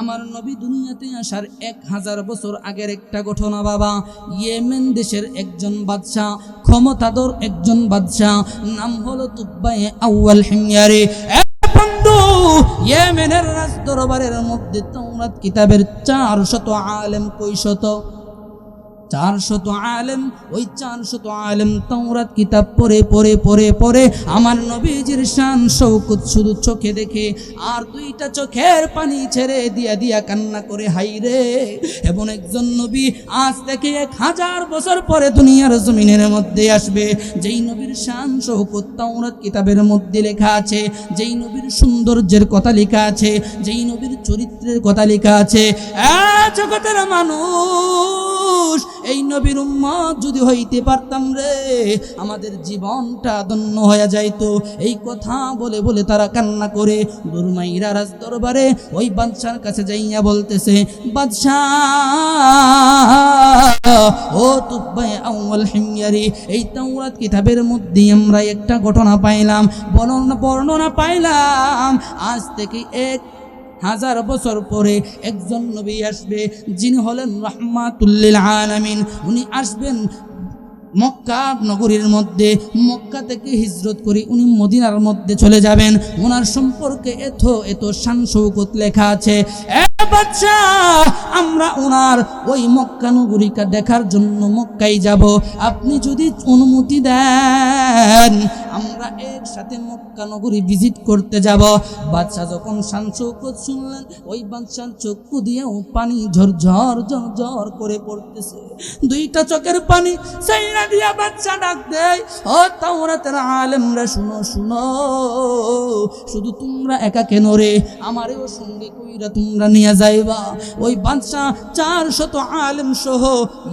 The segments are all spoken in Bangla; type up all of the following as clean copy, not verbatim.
আমার নবী দুনিয়াতে আসার 1000 বছর আগের একটা ঘটনা বাবা। ইয়েমেন দেশের একজন বাদশাহ, ক্ষমতাধর একজন বাদশাহ, নাম হলো তুব্বায়ে আউয়াল হিময়ারি। বন্ধু, ইয়েমেনের রাজ দরবারের মধ্যে তাওরাত কিতাবের 400 আলেম, কয়শত? 400 আলেম। ওই 400 আলেম তাওরাত কিতাব পড়ে পড়ে পড়ে পড়ে আমার নবীজির শান শৌকত শুধু চোখে দেখে আর দুইটা চোখের পানি ছেড়ে দিয়া দিয়া কান্না করে হাইরে। এবং একজন নবী আজ থেকে 1000 বছর পরে দুনিয়ার জমিনের মধ্যে আসবে, যেই নবীর শান শৌকত তাওরাত কিতাবের মধ্যে লেখা আছে, যেই নবীর সৌন্দর্যের কথা লেখা আছে, যেই নবীর চরিত্রের কথা লেখা আছে। জগতের মানুষ, এই নবীর উম্মত যদি হইতে পারতাম রে, আমাদের জীবনটা ধন্য হয়ে যাইতো। এই কথা বলে বলে তারা কান্না করে দুরমাইরা রাজ দরবারে ওই বাদশার কাছে যাইয়া বলতেছে, বাদশাহ ও তুব্বায়ে আউয়াল হিময়ারি, এই তাওরাত কিতাবের মধ্যে আমরা একটা ঘটনা পাইলাম, বর্ণনা পাইলাম, আজ থেকে 1000 বছর পরে একজন নবী আসবে, যিনি হলেন রাহমাতুল লিল আলামিন। উনি আসবেন মক্কা নগরীর মধ্যে, মক্কা থেকে হিজরত করে উনি মদিনার মধ্যে চলে যাবেন। ওনার সম্পর্কে এত এত শান শৌকত লেখা আছে। বাদশাহ, আমরা ওনার ওই মক্কা নগরীকে দেখার জন্য মক্কায় যাব, আপনি যদি অনুমতি দেন আমরা একসাথে মক্কা নগরী ভিজিট করতে যাব। বাদশাহ যখন শান শৌকত শুনলেন, ওই বাদশার চক্ষু দিয়েও পানি ঝরঝর ঝরঝর করে পড়তেছে। দুইটা চোখের পানি সাইরা দিয়া বাদশা ডাক দেয়, ও তাওরাতের আলেমরা শুনো শুনো, শুধু তোমরা একা কেন রে, আমারেও সঙ্গে কইরা তোমরা নিয়ে যাইবা। ওই বাদশা 400 আলেম সহ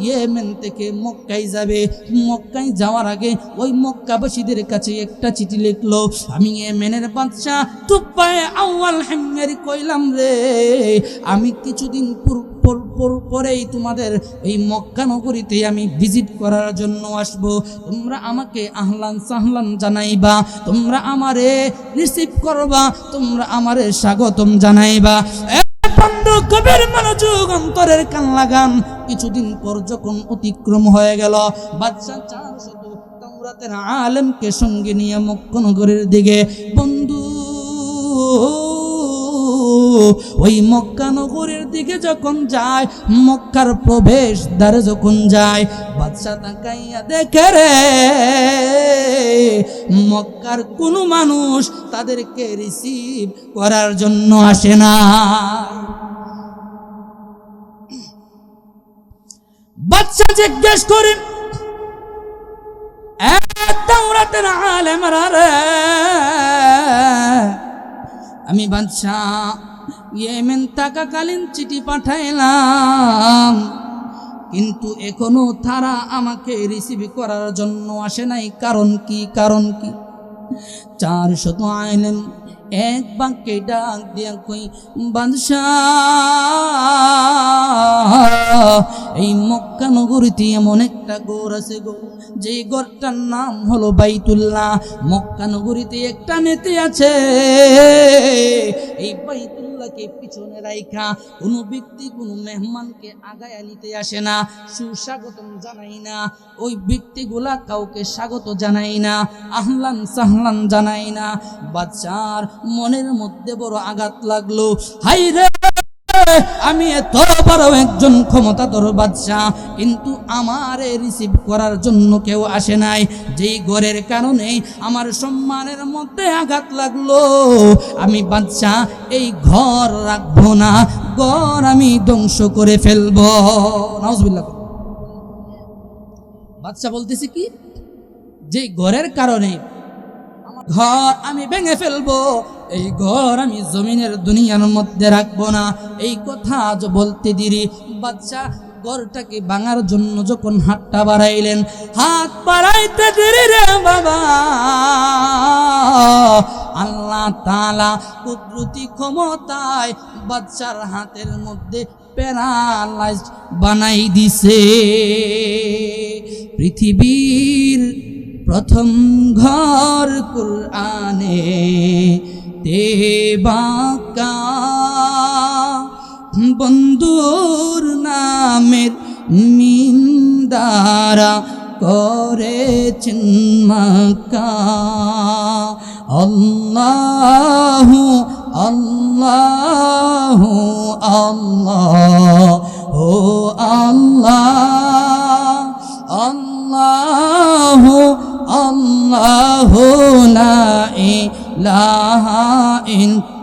ইয়েমেন থেকে মক্কায় যাবে। মক্কায় যাওয়ার আগে ওই মক্কাবাসীদের কাছে একটা চিঠি লিখলো, আমি ইয়েমেনের বাদশা তুব্বায়ে আউয়াল হিময়ারি কইলাম রে, আমি কিছুদিন পরেই তোমাদের এই মক্কা নগরীতে আমি ভিজিট করার জন্য আসব। তোমরা আমাকে আহলান সাহলান জানাইবা, তোমরা আমারে রিসিভ করবা, তোমরা আমারে স্বাগতম জানাইবা। বন্ধু, কবির মনোযোগ, অন্তরের কান লাগান। কিছুদিন পর যখন অতিক্রম হয়ে গেল, বাদশা 400 তাওরাতের আলেমকে সঙ্গে নিয়ে মক্কা নগরীর দিকে, বন্ধু ওই মক্কা নগরীর দিকে যখন যায়, মক্কার প্রবেশ দ্বারে যখন যায়, বাদশা তাকাইয়া দেখে রে, মক্কার কোনো মানুষ তাদেরকে রিসিভ করার জন্য আসে না। বাদশা জিজ্ঞেস করেন, তাওরাতের আলেমরা রে, আমি বাদশা ইয়েমেন থাকাকালীন চিঠি পাঠাইলাম, কিন্তু এখনো তারা আমাকে রিসিভ করার জন্য আসে নাই, কারণ কি? 400 আলেম এক বাক্যে ডাক দিয়া কই, বাদশাহ এই মক্কা নগরীতে এমন একটা গড় আছে গো, যে গড়টার নাম হলো বাইতুল্লাহ। মক্কা নগরীতে একটা নেতি আছে, এই বাইতুল্লাহকে পিছনে রাইখা কোনো ব্যক্তি কোনো মেহমানকে আগায় নিতে আসে না, সুস্বাগতম জানাই না, ওই ব্যক্তিগুলা কাউকে স্বাগত জানাই না, আহলান সাহলান জানাই না। বাদশার মনের মধ্যে বড় আঘাত লাগলো, হাই রে, আমি এত বড় একজন ক্ষমতাধর বাদশা, কিন্তু আমারে রিসিভ করার জন্য কেউ আসে নাই, যেই ঘরের কারণে আমার সম্মানের মধ্যে আঘাত লাগলো। আমি বাদশা এই ঘর রাখবো না, ঘর আমি ধ্বংস করে ফেলবো। নাউজুবিল্লাহ। বাদশা বলতেছে কি, যে ঘরের কারণে ঘর আমি ভেঙে ফেলবো, এই ঘর আমি জমিনের দুনিয়ার মধ্যে রাখবো না। এই কথা আজ বলতে দেরি, বাদশা ঘরটাকে ভাঙার জন্য যখন হাতটা বাড়াইলেন, হাত বাড়াইতে দেরি রে বাবা, আল্লাহ তাআলা কুদরতি ক্ষমতায় বাদশার হাতের মধ্যে প্যারালাইজ বানাই দিছে। পৃথিবীর প্রথম ঘর কুরআনে তেবাকা, বন্ধুর নামের মিন্দারা করেছেন মক্কা। আল্লাহু আল্লাহু আল্লাহ ও আল্লাহ আল্লাহু আল্লাহু লা ইলাহা ইল্লাল্লাহ।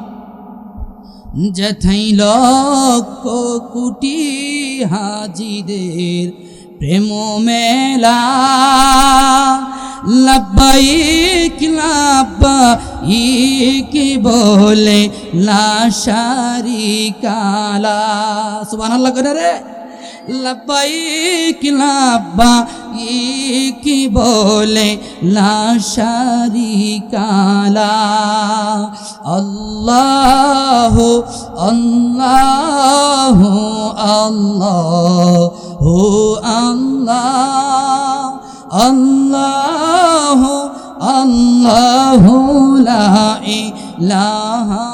যেথাই লক্ষ কোটি হাজিদের প্রেম মেলা, লব্বাইক লব্বাইক বলে লা শারিকা লা। সুবহানাল্লাহ করে রে। লব্বাইক লব্বাইক বলে লা শারিকা লা। আল্লাহু আল্লাহু আল্লাহু আল্লাহ আল্লাহু আল্লাহু লা ইলাহা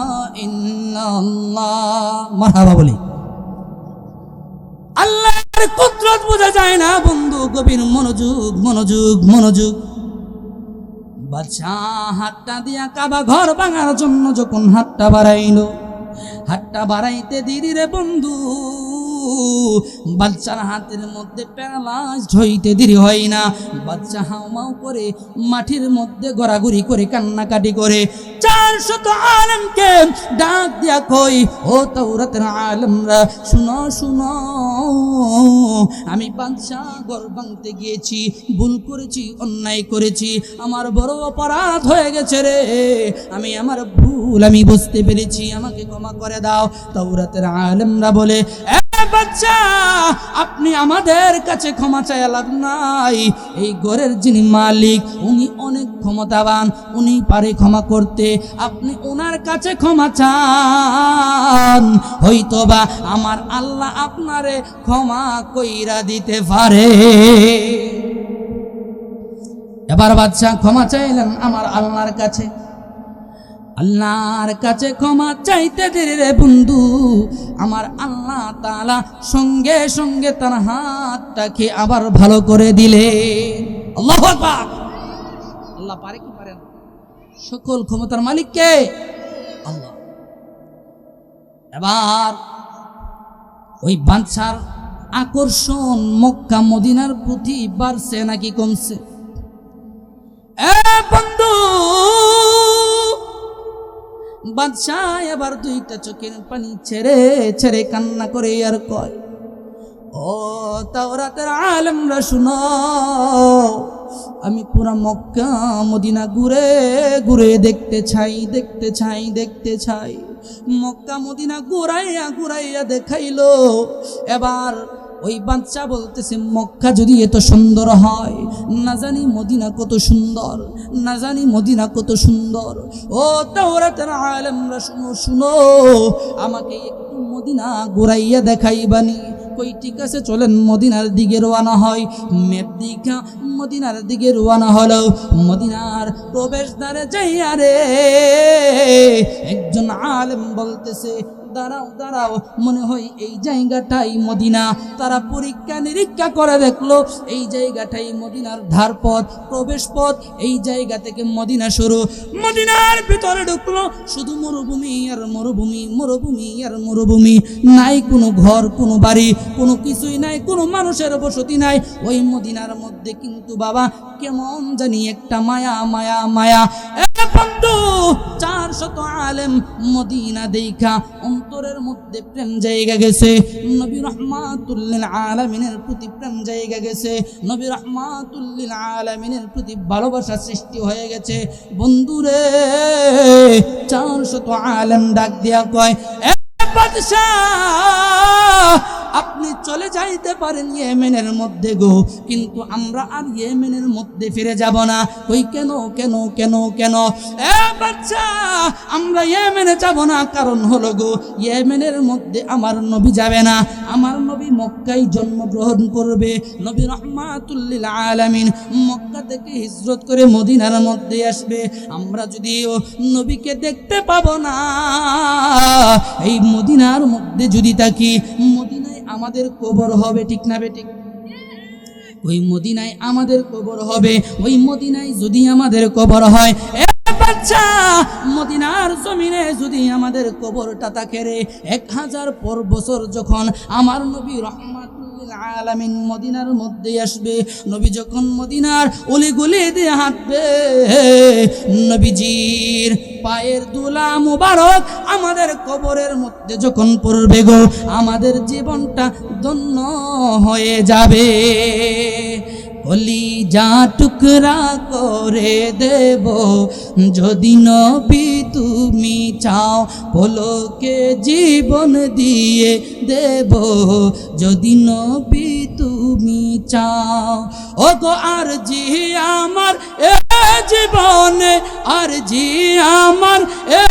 ইল্লাল্লাহ। মারহাবা বলি। আল্লাহর কুদরত বোঝা যায় না বন্ধু, গভীর মনোযোগ মনোযোগ মনোযোগ। বাদশাহ হাতটা দিয়া কাবা ঘর ভাঙার জন্য যখন হাতটা বাড়াইলো, হাতটা বাড়াইতে দেরি রে বন্ধু, বাচ্চার হাতের মধ্যে প্যারালাইজড হইতে দেরি হয় না। বাচ্চা হাউমাউ করে মাটির মধ্যে গড়াগড়ি করে কান্নাকাটি করে 400 আলেমকে ডাক দিয়া কই, ও তাওরাতের আলেমরা শুনো শুনো, আমি বাদশা ঘর ভাঙতে গিয়েছি, ভুল করেছি, অন্যায় করেছি, আমার বড় অপরাধ হয়ে গেছে রে, আমি আমার ভুল আমি বুঝতে পেরেছি, আমাকে ক্ষমা করে দাও। তাওরাতের আলেমরা বলে, বাচ্চা আপনি আমাদের কাছে ক্ষমা চাই লাভ নাই, এই ঘরের যিনি মালিক উনি অনেক ক্ষমতাবান, উনি পারে ক্ষমা করতে, আপনি ওনার কাছে ক্ষমা চান, হয়তোবা আমার আল্লাহ আপনারে ক্ষমা কইরা দিতে পারে। এবার বাচ্চা ক্ষমা চাইলেন আমার আল্লাহর কাছে। আল্লাহর কাছে ক্ষমা চাইতে দেরি রে বন্ধু, আমার আল্লাহ তাআলা সঙ্গে সঙ্গে তার হাতটাকে আবার ভালো করে দিলে। আল্লাহু আকবার। আল্লাহ পারে কি পারে না? সকল ক্ষমতার মালিক কে? আল্লাহ। এবার ওই বাদশার আকর্ষণ মক্কা মদিনার প্রতি বাড়ছে নাকি কমছে? বন্ধু, বাদশাহ এবার দুইটা চোখের পানি ছেড়ে ছেড়ে কান্না করে আর কয়, ও তাওরাতের আলেমরা শুনো, আমি পুরা মক্কা মদিনা ঘুরে ঘুরে দেখতে চাই দেখতে চাই দেখতে চাই। মক্কা মদিনা ঘুরাইয়া ঘুরাইয়া দেখাইলো। এবার ওই বাচ্চা বলতেছে, মক্কা যদি এত সুন্দর হয়, না জানি মদিনা কত সুন্দর, না জানি মদিনা কত সুন্দর। ও তাওরাতের আলেমরা শুনো শুনো, আমাকে একটু মদিনা ঘুরাইয়া দেখাইবানি। কই ঠিক আছে, চলেন মদিনার দিকে রওনা হয়। মেপ দিঘা মদিনার দিকে রওনা হলো। মদিনার প্রবেশদ্বারে যাইয়া রে একজন আলেম বলতেছে, দাঁড়াও দাঁড়াও, মনে হয় এই জায়গাটাই মদিনা। তারা পরীক্ষা নিরীক্ষা করে দেখলো এই জায়গাটাই মদিনার ধারপথ, প্রবেশ পথ, এই জায়গা থেকে মদিনা শুরু। মদিনার ভিতরে ঢুকলো, শুধু মরুভূমি আর মরুভূমি, মরুভূমি আর মরুভূমি, নাই কোনো ঘর, কোনো বাড়ি, কোনো কিছুই নাই, কোনো মানুষের বসতি নাই ওই মদিনার মধ্যে। কিন্তু বাবা কেমন জানি একটা মায়া মায়া মায়া। বন্ধু, 400 আলেম মদিনা দেখা অন্তরের মধ্যে প্রেম জায়গা গেছে। নবী রাহমাতুল লিল আলামিনের প্রতি প্রেম জায়গা গেছে। নবী রাহমাতুল লিল আলামিনের প্রতি ভালোবাসা সৃষ্টি হয়ে গেছে। বন্ধুরে, 400 আলেম ডাক দিয়া কয়, বাদশাহ আপনি আপনি চলে যাইতে পারেন ইয়েমেনের মধ্যে গো, কিন্তু আমরা আর ইয়েমেনের মধ্যে ফিরে যাব না। কই কেন কেন কেন কেন? এ বাচ্চা, আমরা ইয়েমেনে যাব না, কারণ হলো গো ইয়েমেনের মধ্যে আমার নবী যাবে না। আমার নবী মক্কায় জন্মগ্রহণ করবে। নবী রাহমাতুল লিল আলামিন মক্কা থেকে হিজরত করে মদিনার মধ্যে আসবে। আমরা যদিও নবীকে দেখতে পাবো না, এই মদিনার মধ্যে যদি থাকি, মদিনায় আমাদের কবর হবে, ঠিক না বেঠিক? ওই মদিনায় আমাদের কবর হবে। ওই মদিনায় যদি আমাদের কবর হয়, বাচ্চা, মদিনার জমিনে যদি আমাদের কবরটা থাকে রে, 1000 পর বছর যখন আমার নবী রাহমাতুল লিল আলামিন মদিনার মধ্যে আসবে, নবী যখন মদিনার অলিগলি দিয়ে হাঁটবে, নবীজির পায়ের দুলা মুবারক আমাদের কবরের মধ্যে যখন পড়বে গো, আমাদের জীবনটা ধন্য হয়ে যাবে। কলিজা টুকরা করে দেব যদি নবী তুমি চাও, পলকে জীবন দিয়ে দেব যদি নবী তুমি চাও। ও গো আর জি আমার এ জীবনে, আর জি আমার এ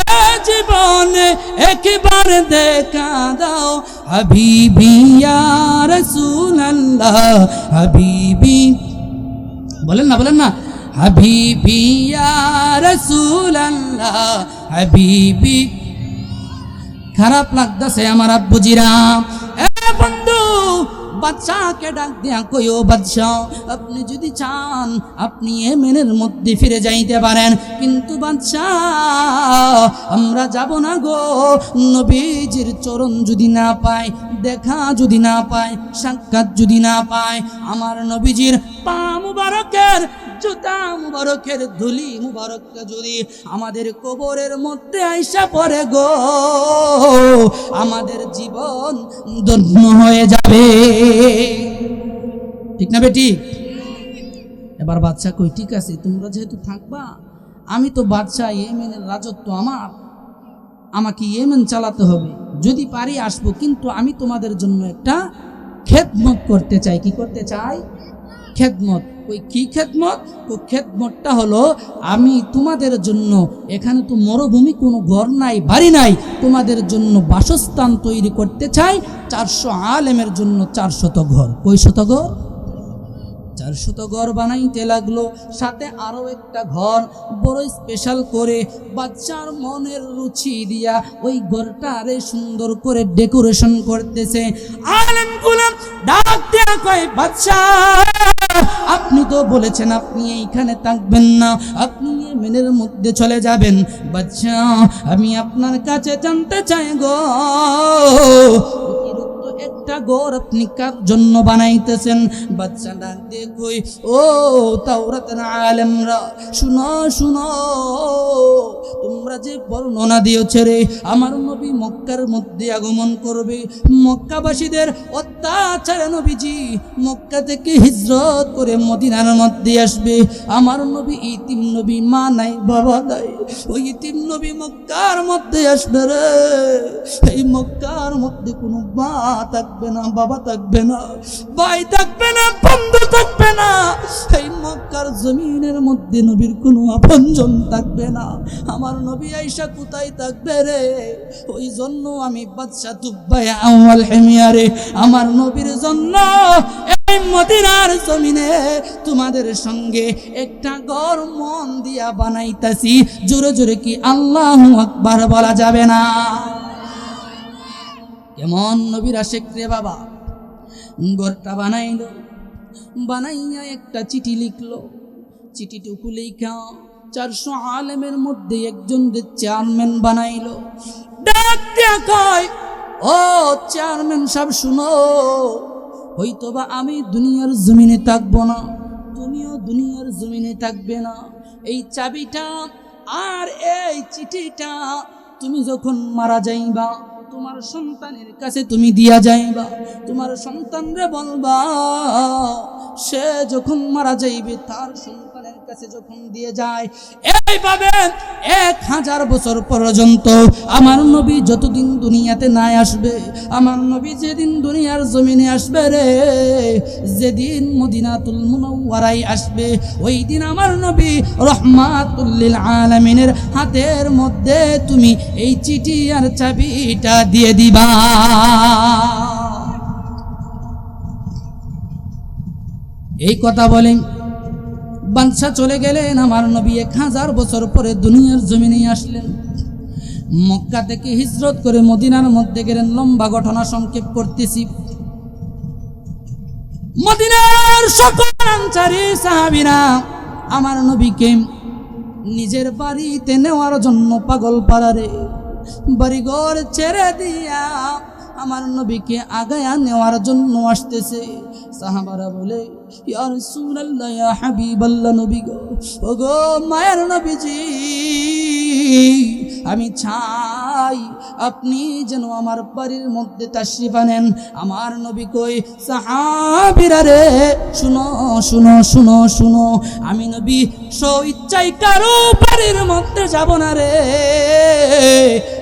জীবনে একবার দেখা দাও, হাবিবি ইয়া রাসূলুল্লাহ, হাবিবি, বলেন না বলেন না, হাবিবি ইয়া রাসূলুল্লাহ, হাবিবি। খারাপ লাগতেছে আমার আব্বুজিরা। এ বন্ধু, বাদশাকে ডাক দিয়া কইও, বাদশা আপনি যদি চান আপনি ইয়েমেনের মধ্যে ফিরে যাইতে পারেন, কিন্তু বাদশা আমরা যাব না গো। নবীজির চরণ যদি না পাই, দেখা যদি না পাই, সাক্ষাৎ যদি না পাই, আমার নবীজির পা মুবারকের, জুতা মুবারকের ধুলি মুবারকটা যদি আমাদের কবরের মধ্যে আইসা পড়ে গো, আমাদের জীবন ধন্য হয়ে যাবে, ঠিক না বেটি? এবার বাদশা কই, ঠিক আছে তোমরা যেহেতু থাকবা, আমি তো বাদশা, ইয়েমেনের রাজত্ব আমার, আমাকে ইয়েমেন চালাতে হবে, যদি পারি আসবো, কিন্তু আমি তোমাদের জন্য একটা খেদমত করতে চাই। কি করতে চাই? খেদমত। ওই কি খেদমত? ও খেদমতটা হলো, আমি তোমাদের জন্য, এখানে তো মরুভূমি, কোনো ঘর নাই, বাড়ি নাই, তোমাদের জন্য বাসস্থান তৈরি করতে চাই। 400 আলেমের জন্য 400 ঘর। কই শত ঘর? 400 ঘর বানাইতে লাগলো, সাথে আরো একটা ঘর বড় স্পেশাল করে বাচ্চার মনের রুচি দিয়া ওই ঘরটা আরে সুন্দর করে ডেকোরেশন করতেছে। আলেমগুলো ডাক দেয়া কয়, বাচ্চা আপনি তো বলেছেন আপনি এইখানে থাকবেন না, আপনি ইয়েমেনের মধ্যে চলে যাবেন। বাচ্চা আমি আপনার কাছে জানতে চাই গো, একটা ঘর আপনি কার জন্য বানাইতেছেন? বাচ্চা ডাক দিয়ে কই, ও তাওরাতের আলেমরা, শুনো শুনো, তোমরা যে বর্ণনা দিয়েছে রে, আমার নবী মক্কার মধ্যে আগমন করবে, মক্কাবাসীদের অত্যাচারে নবীজি মক্কা থেকে হিজরত করে মদিনার মধ্যে আসবে। আমার নবী ইতিম নবী, মা নাই বাবা নাই, ওই ইতিম নবী মক্কার মধ্যে আসবে রে। এই মক্কার মধ্যে কোনো মা থাকবে না, বাবা থাকবে না, ভাই থাকবে না, বন্ধু থাকবে না, এই মক্কার জমিনের মধ্যে নবীর কোনো আপনজন থাকবে না। আমার নবী আয়েশা কোথায় থাকবে রে? ওই জন্য আমি বাদশা তুব্বাই আউয়াল হিমিয়ারে আমার নবীর জন্য এই মদিনার জমিনে তোমাদের সঙ্গে একটা ঘর মন দিয়া বানাইতাছি। জোরে জোরে কি আল্লাহু আকবার বলা যাবে না? কেমন নবীর আশিক রে বাবা। ঘরটা বানাইলো, বানাইয়া একটা চিঠি লিখলো, চিঠিটুকু লেখা 400 আলেমের মধ্যে একজনকে চেয়ারম্যান বানাইলো। ডাক দিয়া কয়, ও চেয়ারম্যান সাহেব শুনো, হয়তোবা আমি দুনিয়ার জমিনে থাকবো না, তুমিও দুনিয়ার জমিনে থাকবে না, এই চাবিটা আর এই চিঠিটা তুমি যখন মারা যাইবা তোমার সন্তানের কাছে তুমি দিয়া যাইবা। তোমার সন্তানরে বলবা, সে যখন মারা যাইবে তার সন্তানের কাছে যখন দিয়ে যায়, এইভাবে 1000 বছর পর্যন্ত আমার নবী যতদিন দুনিয়াতে না আসবে, আমার নবী যেদিন দুনিয়ার জমিনে আসবে রে, যেদিন মদিনাতুল মুনাওয়ারায় আসবে, ওই দিন আমার নবী রহমাতুল লিল আলামিনের হাতের মধ্যে তুমি এই চিঠি আর চাবিটা দিয়ে দিবা। এই কথা বলেন বাদশা চলে গেলেন। আমার নবী 1000 বছর পরে দুনিয়ার জমিনে আসলেন। মক্কা থেকে হিজরত করে মদিনার মধ্যে গেলেন। লম্বা ঘটনা সংক্ষেপ করতেছি। মদিনার সকল আনসারী সাহাবীরা আমার নবীকে নিজের বাড়িতে নেওয়ার জন্য পাগল পাড়ারে বাড়িঘর ছেড়ে দিয়া আমার নবীকে আগায়া নেওয়ার জন্য আসতেছে। সাহাবারা বলে, ইয়া রাসূলুল্লাহ, ইয়া হাবিবাল্লাহ, নবী গো, ওগো মায়ের নবীজি, আমি চাই আপনি যেন আমার বাড়ির মধ্যে তাশরিফ আনেন। আমার নবী কই, সাহাবীরা রে, শুনো শুনো শুনো শুনো, আমি নবী স্ব ইচ্ছায় কারো বাড়ির মধ্যে যাব না রে।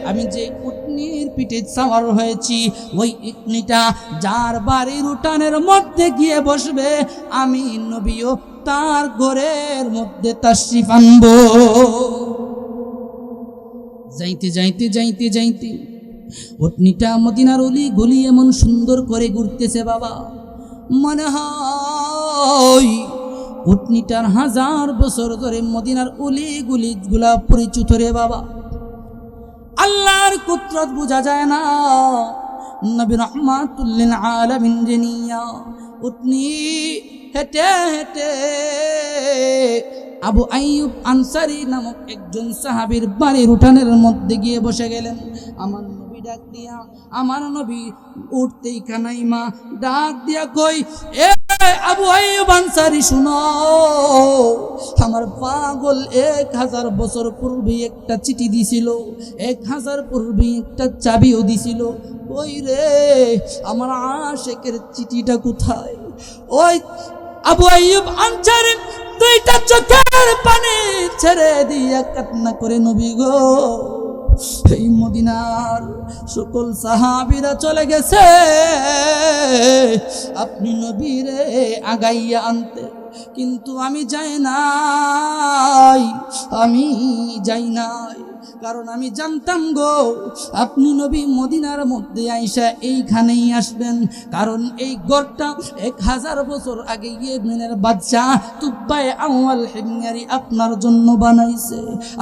আমি যে উটনির পিঠে সাওয়ার হয়েছি, ওই উটনিটা যার বাড়ির উঠানের মধ্যে গিয়ে বসবে, আমি নবীও তার ঘরের মধ্যে তাশরিফ আনবো। যাইতে যাইতে যাইতে যাইতে উটনিটা মদিনার অলি গলি এমন সুন্দর করে ঘুরতেছে বাবা, মনে হয় উটনিটার 1000 বছর ধরে মদিনার অলি গলি গুলা পরিচিত রে বাবা। আল্লাহর কুদরত বোঝা যায় না। নবী রহমাতুল লিল আলামিন নিয়া উটনি হেঁটে হেঁটে আবু আইয়ুব আনসারী নামক একজন সাহাবীর বাড়ির উঠানের মধ্যে গিয়ে বসে গেলেন। আমার নবী ডাক দিয়া, আমার নবী উঠতেই কানাইমা ডাক দিয়া কই, এ আবু আইয়ুব আনসারী শুনো, আমার পাগল 1000 বছর পূর্বে একটা চিঠি দিছিল, 1000 পূর্বে একটা চাবিও দিছিল। ওই রে আমার আশেকের চিঠিটা কোথায়? ওই আবু আইয়ুব আনসারী দুইটা চোখের পানি ছেড়ে দিয়া কান্না করে, নবী গো, এই মদিনার সকল সাহাবীরা চলে গেছে, আপনি নবীরে আগাইয়া আনতে, কিন্তু আমি যাই নাই, আমি যাই নাই। কারণ আমি জানতাম গো, আপনি নবী মদিনার মধ্যে আইসা এইখানেই আসবেন। কারণ এই গড়টা 1000 বছর আগে ইয়েমেনের বাদশাহ তুব্বায়ে আউয়াল হিময়ারি আপনার জন্য বানাইছে।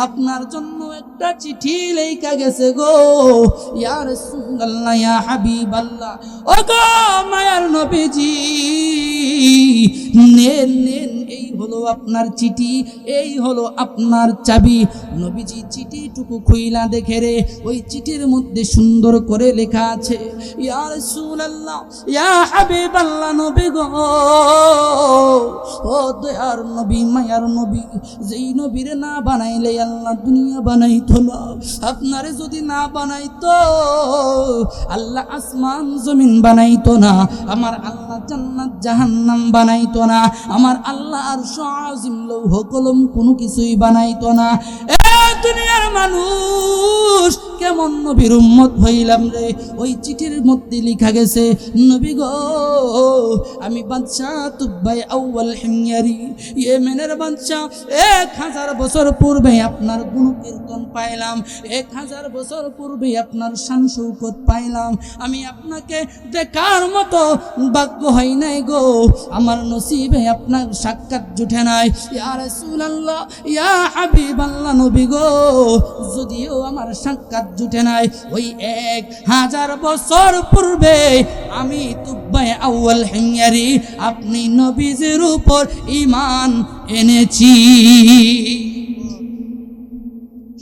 আপনার জন্য একটা চিঠি লেখা গেছে গো, ইয়া রাসূলুল্লাহ, ইয়া হাবিবাল্লাহ, ও গো মায়ার নবীজি, নেন নেন, এই হলো আপনার চিঠি, এই হলো আপনার চাবি। নবীজি চিঠিটুকু খুইলা দেখে রে, ওই চিঠির মধ্যে সুন্দর করে লেখা আছে, ইয়া রাসূলুল্লাহ, ইয়া হাবিবাল্লাহ, নবী গো, ও দয়ার নবী, মায়ার নবী, যেই নবীর না বানাইলে আল্লাহ দুনিয়া বানাইতো না। আপনারে যদি না বানাইতো আল্লাহ আসমান জমিন বানাইতো না, আমার আল্লাহ জান্নাত জাহান্নাম বানাইতো না, আমার আল্লাহ আরশ আজিম লৌহ কলম কোনো কিছুই বানাইতো না। দুনিয়ার মানুষ কেমন নবীর উম্মত হইলাম রে। ওই চিঠির মধ্যে লেখা গেছে, নবী গো, আমি বাদশাহ তুব্বায়ে আউয়াল হিময়ারি, ইয়েমেনের বাদশাহ, 1000 বছর পূর্বে আপনার গুণকীর্তন পাইলাম, 1000 বছর পূর্বে আপনার শান শৌকত পাইলাম। আমি আপনাকে দেখার মতো ভাগ্য হয় নাই গো, আমার নসিবে আপনার সাক্ষাৎ জুটে নাই। ইয়া রাসূলুল্লাহ, ইয়া হাবিবাল্লাহ, নবী গো, যদিও আমার সাক্ষাৎ জুটে নাই, ওই 1000 বছর পূর্বে আমি তুব্বায়ে আউয়াল হিময়ারি আপনি নবীজির উপর ঈমান এনেছি।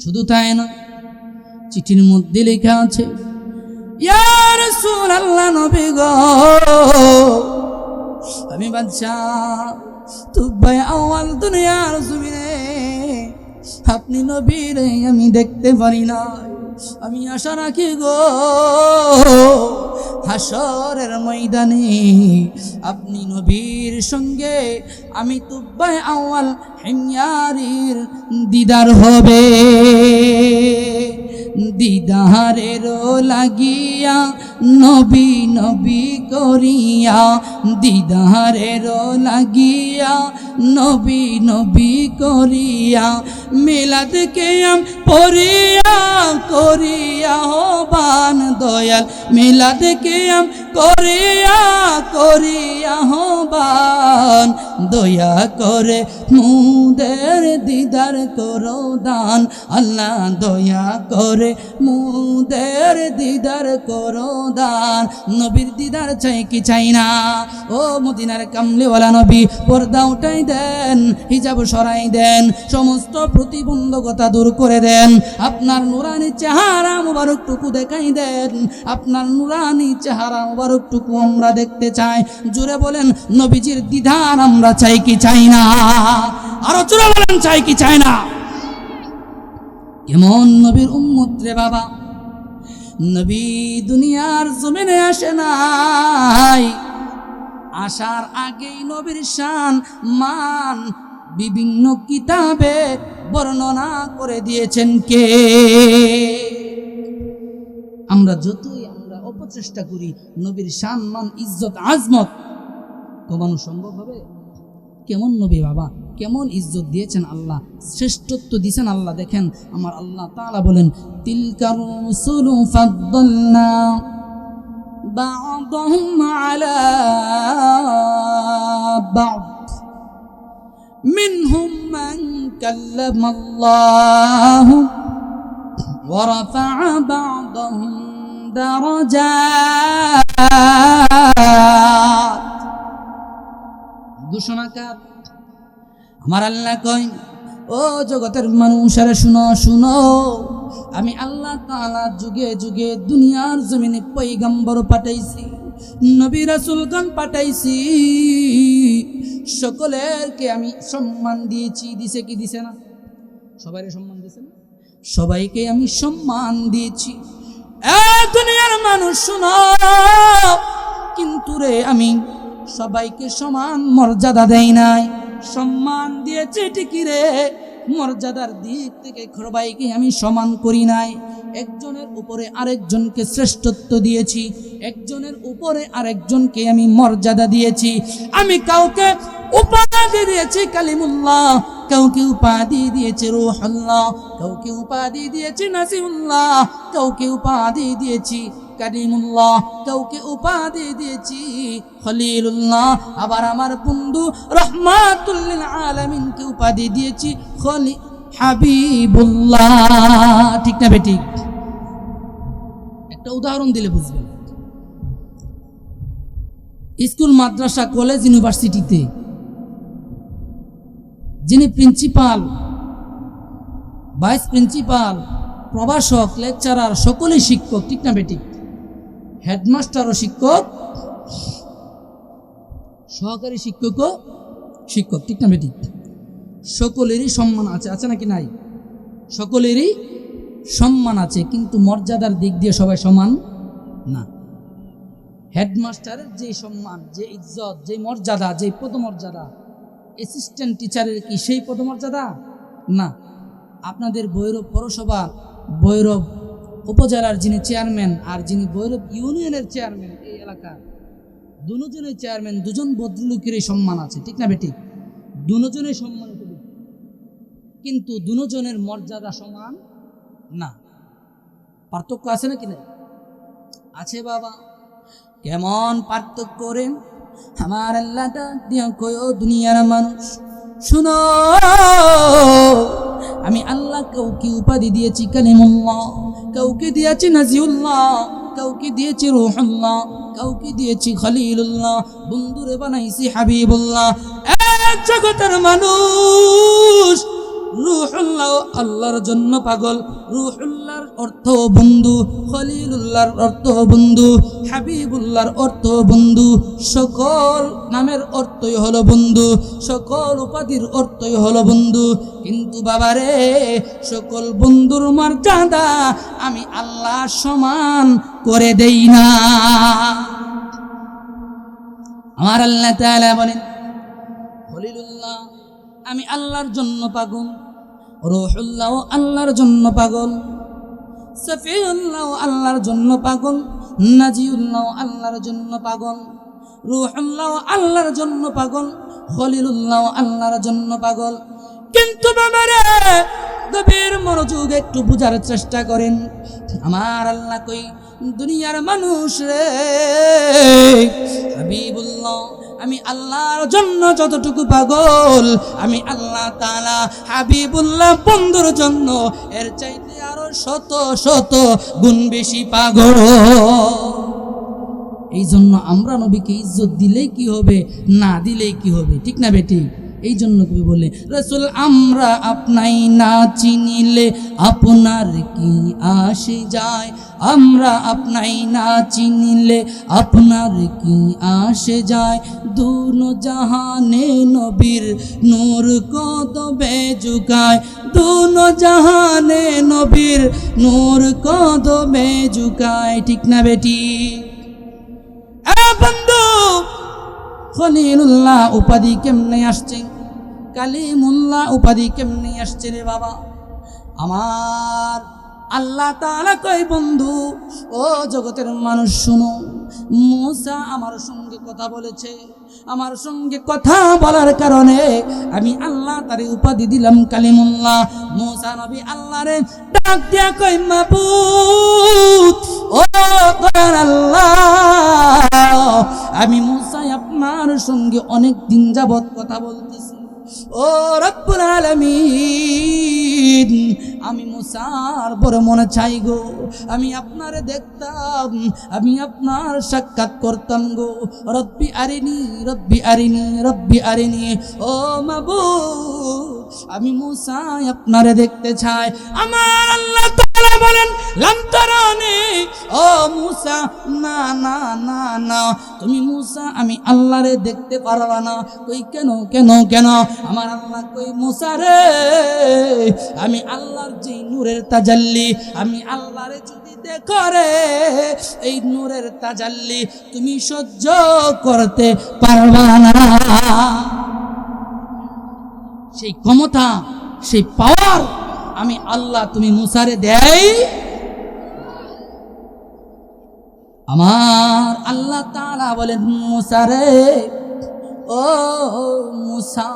শুধু তাই না, চিঠির মধ্যে লেখা আছে, ইয়া রাসূলুল্লাহ, নবী গো, আমি বাদশাহ তুব্বায়ে আউয়াল দুনিয়ার জমিনে আপনি নবীরে আমি দেখতে পারি না। আমি আশা রাখি গো, হাসরের ময়দানে আপনি নবীর সঙ্গে আমি তুব্বায়ে আউয়াল হিময়ারির দিদার হবে। দিদারেরও লাগিয়া নবী নবী করিয়া, দিদারেরও লাগিয়া নবী নবী করিয়া, মিলাদ কিয়াম পড়িয়া করিয়া হবান দয়াল, মিলাদ কিয়াম করিয়া করিয়া হবান, দয়া করে মুদের দিদার করো দান, আল্লাহ দয়া করে মুদের দিদার করো দান। নবীর দিদার চাই কি চাই না? ও মদিনার কামলিওয়ালা নবী, পর্দা উঠাই দেন, হিজাব সরাই দেন, সমস্ত প্রতিবন্ধকতা দূর করে দেন, আপনার নুরানি চেহারা মুবারকটুকু দেখাই দেন, আপনার নুরানি চেহারা মুবারকটুকু আমরা দেখতে চাই। জোরে বলেন নবীজির দিদার আমরা চাই কি চাই না? আরো জোরে বলেন চাই কি চাই না? কেমন নবীর উম্মত রে বাবা, নবী দুনিয়ার জমিনে আসে নাই, আসার আগেই নবীর শান মান বিভিন্ন কিতাবে বর্ণনা করে দিয়েছেন কে? আমরা যতই আমরা অপচেষ্টা করি নবীর শান মান ইজ্জত আজমত কমানো সম্ভব হবে? কেমন নবী বাবা, কেমন ইজ্জত দিয়েছেন আল্লাহ, শ্রেষ্ঠত্ব দিয়েছেন আল্লাহ। দেখেন আমার আল্লাহ তাআলা বলেন, তিলকার রুসুলু ফাদ্দালনা বা'দাহুম আলা বা'দ মিনহুম মান কাল্লামাল্লাহু ওয়া রাফা'a বা'দাহুম দারাজাত। ঘোষণাকার আমার আল্লাহ কয়, ও জগতের মানুষেরা শুনো শুনো, আমি আল্লাহ তাআলা যুগে যুগে দুনিয়ার জমিনে পয়গম্বর পাঠাইছি, নবী রাসূলগণ পাঠাইছি, সকলেরকে আমি সম্মান দিয়েছি। দিছে কি দিছে না? সবাইকে সম্মান দিয়েছে না? সবাইকে আমি সম্মান দিয়েছি। দুনিয়ার মানুষ শুনো, কিন্তু রে আমি সবাইকে সমান মর্যাদা দেই নাই। সম্মান দিয়েছি ঠিকই রে, মর্যাদার দিক থেকে সবাইকে আমি সমান করি নাই। একজনের উপরে আরেকজনকে শ্রেষ্ঠত্ব দিয়েছি, একজনের উপরে আরেকজনকে আমি মর্যাদা দিয়েছি। আমি কাউকে উপাধি দিয়েছি কালিমুল্লাহ, কাউকে উপাধি দিয়েছি রূহুল্লাহ, কাউকে উপাধি দিয়েছি নাসিউল্লাহ, কাউকে উপাধি দিয়েছি কালিমুল্লাহ, কাউকে উপাধি দিয়েছি খলিলুল্লাহ, আবার আমার বন্ধু রাহমাতুল লিল আলামিনকে উপাধি দিয়েছি হাবিবুল্লাহ। ঠিক না বেঠিক? একটা উদাহরণ দিলে বুঝবেন। স্কুল, মাদ্রাসা, কলেজ, ইউনিভার্সিটিতে যিনি প্রিন্সিপাল, ভাইস প্রিন্সিপাল, প্রভাষক, লেকচারার সকলেই শিক্ষক। ঠিক না বেঠিক? হেডমাস্টারও শিক্ষক, সহকারী শিক্ষকও শিক্ষক। ঠিক না বেঠিক? সকলেরই সম্মান আছে, আছে নাকি নাই? সকলেরই সম্মান আছে, কিন্তু মর্যাদার দিক দিয়ে সবাই সমান না। হেডমাস্টারের যে সম্মান, যে ইজ্জত, যে মর্যাদা, যে পদমর্যাদা, অ্যাসিস্ট্যান্ট টিচারের কি সেই পদমর্যাদা? না। আপনাদের ভৈরব পৌরসভা, ভৈরব উপজেলার যিনি চেয়ারম্যান আর যিনি ভৈরব ইউনিয়নের চেয়ারম্যান, এই এলাকার দুজনের চেয়ারম্যান, দুজন ভদ্রলোকেরই সম্মান আছে। ঠিক না বেঠিক? দুজনের সম্মানিত, কিন্তু দুজনের মর্যাদা সমান না। পার্থক্য আছে নাকি নাই? আছে বাবা। কেমন পার্থক্য করে আমার আল্লাহটা দিয়ে কয়, দুনিয়ার মানুষ শুনো, আমি আল্লাহ কাউকে উপাধি দিয়েছি কালিমুল্লাহ, কাউকে দিয়েছি নাজিউল্লাহ, কাউকে দিয়েছি রূহুল্লাহ, কাউকে দিয়েছি খলিলুল্লাহ, বন্ধুরে বানাইছি হাবিবুল্লাহ। এক জগতের মানুষ রূহুল্লাহ আল্লাহর জন্য পাগল। রূহুল্লাহর অর্থ বন্ধু, খলিলুল্লাহর অর্থ বন্ধু, হাবিবুল্লাহর অর্থ বন্ধু। সকল নামের অর্থই হলো বন্ধু, সকল উপাধির অর্থই হলো বন্ধু। কিন্তু বাবারে, সকল বন্ধুর মর্যাদা আমি আল্লাহ সমান করে দেই না। আমার আল্লাহ তাআলা বলেন, খলিলুল্লাহ আমি আল্লাহর জন্য পাগল, রূহুল্লাহ আল্লাহর জন্য পাগল, সফিউল্লাহ আল্লাহর জন্য পাগল, নাজিউল্লাহ আল্লাহর জন্য পাগল, রূহুল্লাহ আল্লাহর জন্য পাগল, খলিলুল্লাহ আল্লাহর জন্য পাগল। কিন্তু বাবারে, গভীর মনোযোগ একটু বুঝার চেষ্টা করেন। আমার আল্লাহ কই, দুনিয়ার মানুষ রে, হাবিবুল্লাহ আমি আল্লাহর জন্য যতটুকু পাগল, আমি আল্লাহ তাআলা হাবিবুল্লাহ বন্ধুর জন্য এর চাইতে আরো শত শত গুণ বেশি পাগল। এই জন্য আমরা নবীকে ইজ্জত দিলেই কি হবে, না দিলেই কি হবে, ঠিক না বেটি? এই জন্য কবি বলে, রাসূল আমরা আপনাই না চিনিলে আপনার কি আসে যায়, আমরা আপনাই না চিনিলে আপনার কি আসে যায়, দুনো জাহানে নবীর নূর কদমে ঝুকায়, দুনো জাহানে নবীর নূর কদমে ঝুকায়, ঠিক না বেটি? বন্ধু, খলিলুল্লাহ উপাধি কেমনে আসছে, কালিমুল্লাহ উপাধি কেমনে আসছে রে বাবা? আমার আল্লাহ তাআলা কয়, বন্ধু ও জগতের মানুষ শুনো, মূসা আমার সঙ্গে কথা বলেছে, আমার সঙ্গে কথা বলার কারণে আমি আল্লাহ তারে উপাধি দিলাম কালিমুল্লাহ। মূসা নবী আল্লাহরে ডাক দিয়া কয়, মাবুদ ও দয়ার আল্লাহ, আমি মূসা আপনার সঙ্গে অনেক দিন যাবত কথা বলতেছি, ও রব্বুল আলামিন, আমি মূসার বড় মনে চাই গো, আমি আপনারে দেখতাম, আমি আপনার সাক্ষাৎ করতাম গো। রব্বি আরিনি, রব্বি আরিনি, রব্বি আরিনি, ও মাবুদ আমি মূসা আপনারে দেখতে চাই। আমার আল্লাহ তাআলা বলেন, লাম তারানি, ও মূসা না না না না, তুমি মূসা আমি আল্লাহরে দেখতে পারবা না। কই কেন কেন কেন? আমার আল্লাহ কই, মূসা রে, আমি আল্লাহর যে নূরের তাজাল্লি, আমি আল্লাহরে যদি দেখো রে, এই নূরের তাজাল্লি তুমি সহ্য করতে পারবা না। সেই ক্ষমতা, সেই পাওয়ার আমি আল্লাহ তুমি মূসারে দেই। আমার আল্লাহ তাআলা বলেন, মূসা রে, ও মূসা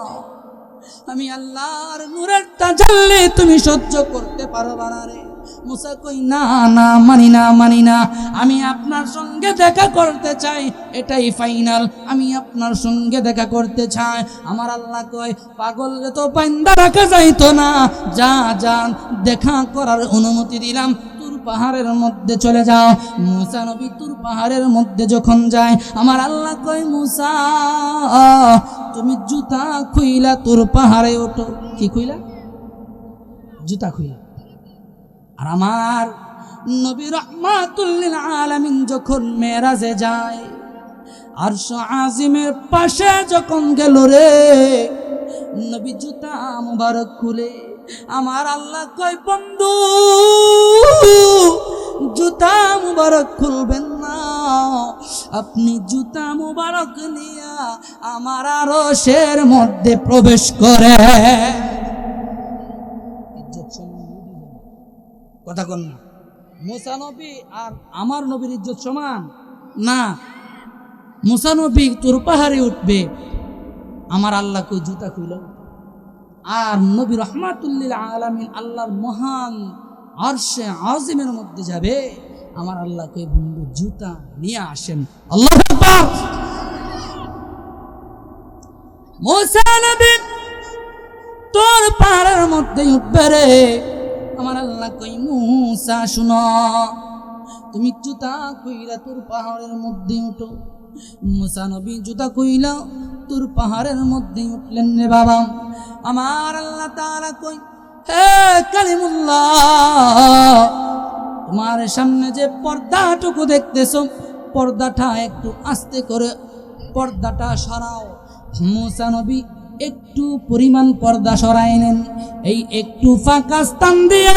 আমি আল্লাহর নূরের তাজাল্লি তুমি সহ্য করতে পারবা না রে। মূসা কই, না না, মানি না, মানি না, আমি আপনার সঙ্গে দেখা করতে চাই, এটাই ফাইনাল, আমি আপনার সঙ্গে দেখা করতে চাই। আমার আল্লাহ কয়, পাগল রে তো বান্দা রাখা যাইতো না, যা যান দেখা করার অনুমতি দিলাম, পাহাড়ের মধ্যে চলে যাও। মূসা নবী তুর পাহাড়ের মধ্যে যখন যায়, আমার আল্লাহ কয়, মূসা তুমি জুতা খুইলা তোর পাহাড়ে ওঠো। কি খুইলা? জুতা খুইলা। আর আমার নবী রাহমাতুল লিল আলামিন যখন মেরাজে যায়, আরশ আজিমের পাশে যখন গেল রে, নবী জুতা মুবারক খুলে, আমার আল্লাহ কয়, বন্ধু জুতা মুবারক খুলবেন না, আপনি জুতা মুবারক নিয়া আমার আরশের মধ্যে প্রবেশ করে। কথা কন না, মূসা নবী আর আমার নবীর ইজ্জত সমান না। মূসা নবী তোর পাহাড়ে উঠবে, আমার আল্লাহ কই জুতা খুইল, আর নবী রাহমাতুল লিল আলামিন আল্লাহর মহান আরশে আজিমের মধ্যে যাবে, আমার আল্লাহ কই বন্ধু জুতা নিয়ে আসেন। আল্লাহু আকবার। মূসা নবী তোর পাহাড়ের মধ্যে উঠবে রে, আমার আল্লাহ কই, মূসা শুনো, তুমি জুতা কইরা তোর পাহাড়ের মধ্যে উঠো। মূসা নবী জুতা কইলা তুর পাহাড়ের মধ্যে উঠলেন রে বাবা। আমার আল্লাহ তাআলা কই, হে কালিমুল্লাহ, তোমার সামনে যে পর্দাটুকু দেখতেছো, পর্দাটা একটু আস্তে করে পর্দাটা সরাও। মুসা নবী একটু পরিমাণ পর্দা সরাইলেন। এই একটু ফাঁকা স্থান দিয়ে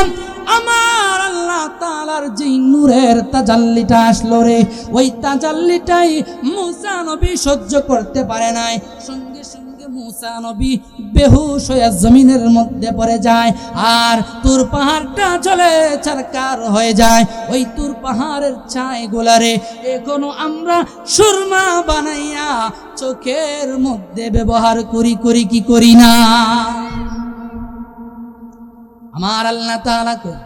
আমার আল্লাহ তাআলার যেই নূরের তাজাল্লিটা আসলো রে, ওই তাজাল্লিটাই মুসা নবী সহ্য করতে পারে নাই। সঙ্গে সঙ্গে মুসা নবী বেহুশ হয়ে জমিনের মধ্যে পড়ে যায়, আর তুর পাহাড়টা জ্বলে ছারখার হয়ে যায়। ওই তুর পাহাড়ের ছাই গোলারে এখনো আমরা সুরমা বানাইয়া চোখের মধ্যে ব্যবহার করি কি করি না? আমার আল্লাহ তাআলা কই,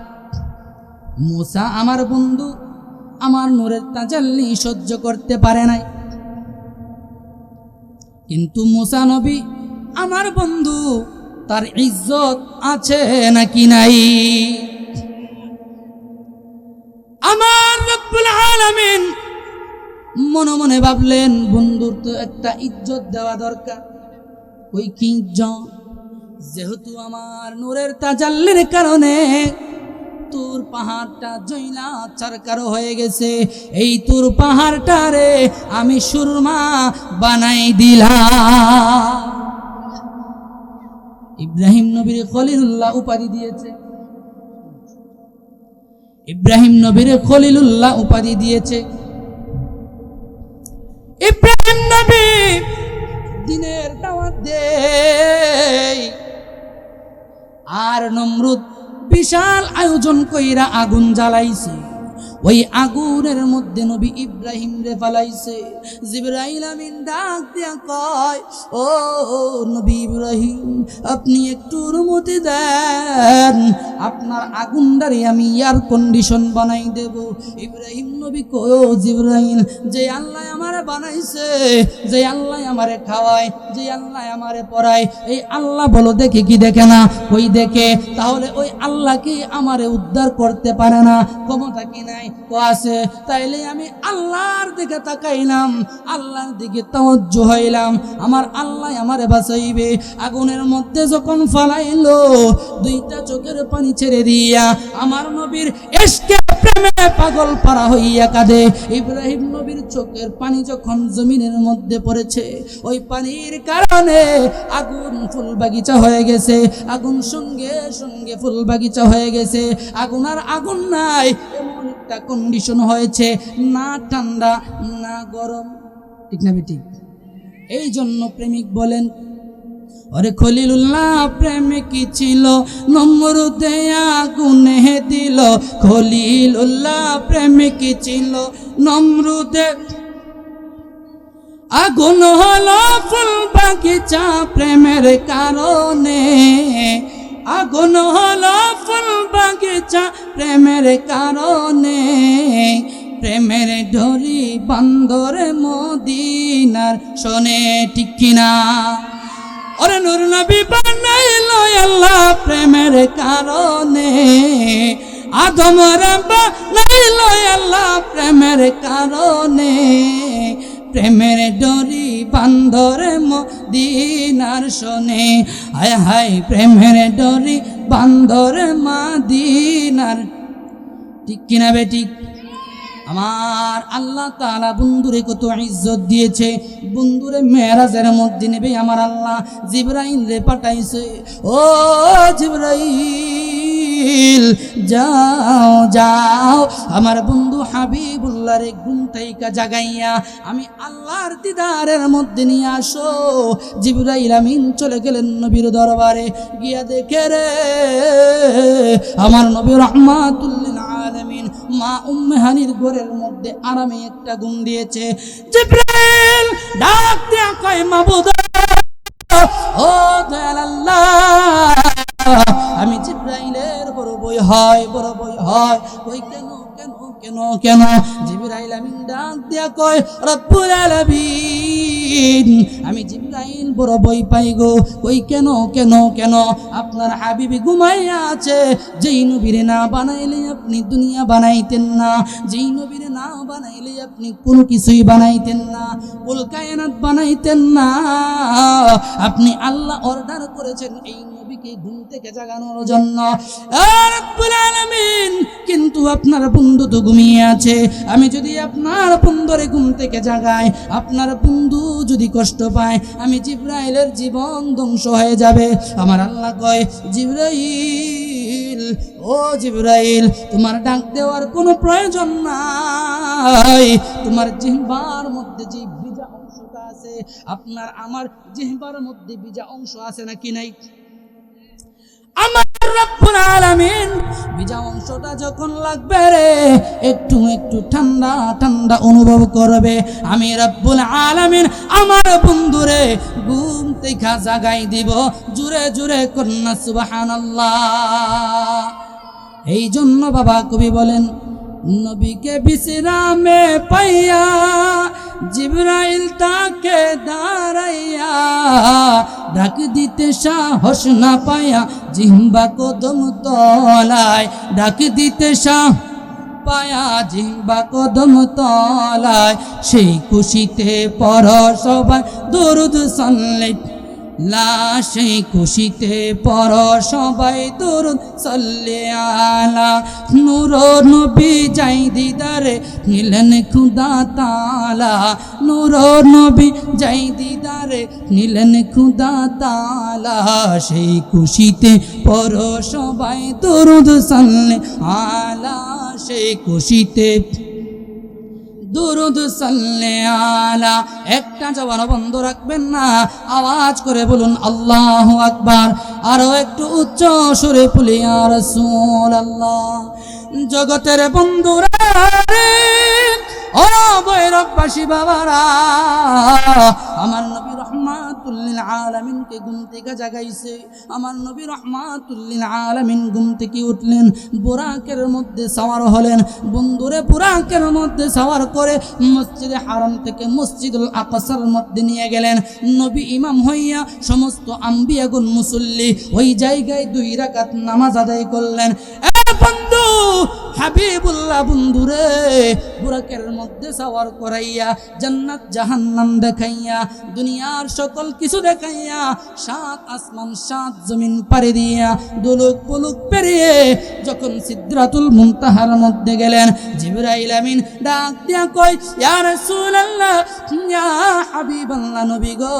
মুসা আমার বন্ধু আমার নূরের তাজাল্লি সহ্য করতে পারে নাই, কিন্তু মুসা নবী আমার বন্ধু, তার ইজ্জত আছে নাকি নাই? আমার রব্বুল আলামিন মনে মনে ভাবলেন, বন্ধুর তো একটা ইজ্জত দেওয়া দরকার। ওই কি ইজ্জত? যেহেতু আমার নূরের তাজাল্লির কারণে তুর পাহাড়টা জইলা ছারখার হয়ে গেছে, এই তুর পাহাড়টারে আমি সুরমা বানাই দিলাম। ইব্রাহিম নবীর খলিলুল্লাহ উপাধি দিয়েছে, ইব্রাহিম নবীর খলিলুল্লাহ উপাধি দিয়েছে। ইব্রাহিম নবী দিনের দাওয়াত দেয়, আর নমরুদ বিশাল আয়োজন কইরা আগুন জ্বালাইছে। ওই আগুনের মধ্যে নবী ইব্রাহিম রে ফালাইছে। জিবরাইল আমিন ডাক দিয়া কয়, ও নবী ইব্রাহিম, আপনি একটু অনুমতি দেন, আপনার আগুনটারে আমি এয়ার কন্ডিশন বানাই দেব। ইব্রাহিম নবী কয়, ও জিবরাইল, যে আল্লাহ আমারে বানাইছে, যে আল্লাহ আমারে খাওয়ায়, যে আল্লাহ আমারে পড়ায়, এই আল্লাহ বলো দেখে কি দেখে না? ওই দেখে। তাহলে ওই আল্লাহ কি আমারে উদ্ধার করতে পারে না? ক্ষমতা কি নাই? ও আছে। তাইলে আমি আল্লাহর দিকে তাকাইলাম, আল্লাহর দিকে তাওয়াজ্জু হইলাম, আমার আল্লাহ আমারে বাঁচাইবে। আগুনের মধ্যে যখন ফালাইলো, দুইটা চোখের পানি ছেড়ে দিয়া আমার নবীর ইশকে প্রেমে পাগল পারা হইয়া কাঁদে। ইব্রাহিম নবীর চোখের পানি যখন জমিনের মধ্যে পড়েছে, ওই পানির কারণে আগুন ফুল বাগিচা হয়ে গেছে, আগুন সঙ্গে সঙ্গে ফুল বাগিচা হয়ে গেছে। আগুন আর আগুন নাই, এমন একটা কন্ডিশন হয়েছে, না ঠান্ডা না গরম। ঠিক না বেটি? এই জন্য প্রেমিক বলেন, অরে খলিলুল্লাহ প্রেমিক ছিল, নমরুদে আগুনে দিল। খলিলুল্লাহ প্রেমিক ছিল, নমরুদে আগুন হলো ফুল বাগিচা প্রেমের কারণে। আগুন হলো ফুল বাগিচা প্রেমের কারণে। প্রেমের ডরি বান্দরে মদিনার শোনে, ঠিক কিনা? ওরে নূর নবী বানাইলো আল্লাহ প্রেমের কারণে। আদম রে বানাইলো আল্লাহ প্রেমের কারণে। প্রেমের ডরি বান্দরে মদিনার শোনে। হায় হায় প্রেমের ডরি বান্দরে মদিনার, ঠিক কিনা বেটি? আমার আল্লাহ তাআলা বন্ধুরে কত ইজ্জত দিয়েছে। বন্ধুরে মেরাজের মধ্যে নেবে আমার আল্লাহ জিবরাইল রে পাঠাইছে। ও জিবরাইল, যাও যাও আমার বন্ধু হাবিবুল্লাহ রে ঘুম থেকে জাগাইয়া আমি আল্লাহর দিদারের মধ্যে নিয়ে আসো। জিবরাইল আমিন চলে গেলেন নবীর দরবারে, গিয়া দেখে রে আমার নবী রাহমাতুল লিল আলামিন মা উম্মে হানির ঘরের মধ্যে আরামে একটা ঘুম দিয়েছে। জিবরাইল ডাক দিয়া কয়, মাবুদ ও দয়াল আল্লাহ, আমি জিবরাইলের বড় বই হয়, বড় বই হয়। ওই কেন কেন কেন কেন? জিবরাইল আমিন ডাক দিয়া কয়, রব্বুল আলামিন আলামিন আমি জিবরাইল বড় ভয় পাই গো। কই কেন কেন কেন? আপনার হাবিবি ঘুমাইয়া আছে। যেই নবীরে না বানাইলে আপনি দুনিয়া বানাইতেন না, যেই নবীরে না বানাইলে আপনি কোনো কিছুই বানাইতেন না, কুল কায়নাত বানাইতেন না। আপনি আল্লাহ অর্ডার করেছেন এই নবীকে ঘুম থেকে জাগানোর জন্য। রব্বুল আলামিন কিন্তু আপনার বন্ধু তো ঘুমিয়ে আছে। আমি যদি আপনার বন্ধুরে ঘুম থেকে জাগাই, আপনার বন্ধু যদি কষ্ট পায়, আমি জিবরাইলের জীবন ধ্বংস হয়ে যাবে। আমার আল্লাহ কয়, জিবরাইল, ও জিবরাইল, তোমার ডাক দেওয়ার কোনো প্রয়োজন নাই। তোমার জিহ্বার মধ্যে যে বিজা অংশটা আছে, আপনার আমার জিহ্বার মধ্যে বিজা অংশ আছে নাকি নাই? আমার রব্বুল আলামিন বিজা অংশটা যখন লাগবে রে, একটু একটু ঠান্ডা ঠান্ডা অনুভব করবে। আমি রব্বুল আলামিন আমার বন্ধুরে ঘুম থেকে জাগাই দিব। জুরে জুরে কন্যা সুবহানাল্লাহ। এই জন্য বাবা কবি বলেন, নবীকে বিশ্রামে পাইয়া জিবরাইল তাকে দাঁড়াইয়া, ডাক দিতে সাহস না পায়া জিহ্বা কদম তলায়, ডাক দিতে সাহস পায়া জিহ্বা কদম তলায়। সেই খুশিতে পড় সবাই দরুদ সাল্লাল্লাহু সেই খুশিতে পড় সবাই দরুদ সাল্লাল্লাহু আলা নূর নবী যাই দিদারে নিলেন খুদা তাআলা, নূর নবী যাই দিদারে নিলেন খুদা তাআলা। সেই খুশিতে পড় সবাই দরুদ সাল্লাল্লাহু আলা, সেই খুশিতে দুরুদ সাল্লাল্লাহু আলা। একটা জবান বন্ধ রাখবেন না, আওয়াজ করে বলুন আল্লাহু আকবার। আরো একটু উচ্চ সুরে বলি ইয়া রাসূলুল্লাহ। জগতের বন্ধুরা রে, ও ভৈরববাসী বাবারা, আমার নবী রহমাতুল লিল আলামিনকে ঘুম থেকে জাগাইছে। আমার নবী রহমাতুল লিল আলামিন ঘুম থেকে উঠলেন, বুরাকের মধ্যে সওয়ার হলেন। বন্ধুরে বুরাকের মধ্যে সওয়ার করে মসজিদে হারাম থেকে মসজিদুল আকসার মধ্যে নিয়ে গেলেন। নবী ইমাম হইয়া সমস্ত আম্বিয়াগুন মুসল্লি ওই জায়গায় 2 রাকাত নামাজ আদায় করলেন। বন্ধু হাবিবুল্লাহ বন্ধুরে বুরাকের মধ্যে সওয়ার করাইয়া জান্নাত জাহান্নাম দেখাইয়া দুনিয়ার সকল কিছু দেখাইয়া 7 আসমান 7 জমিন পাড়ি দিয়া দুলুক পুলুক পেরিয়ে যখন সিদরাতুল মুনতাহার মধ্যে গেলেন, জিবরাইল আমিন ডাক দিয়া কয়, ইয়া রাসূলুল্লাহ, ইয়া হাবিবাল্লাহ, নবী গো,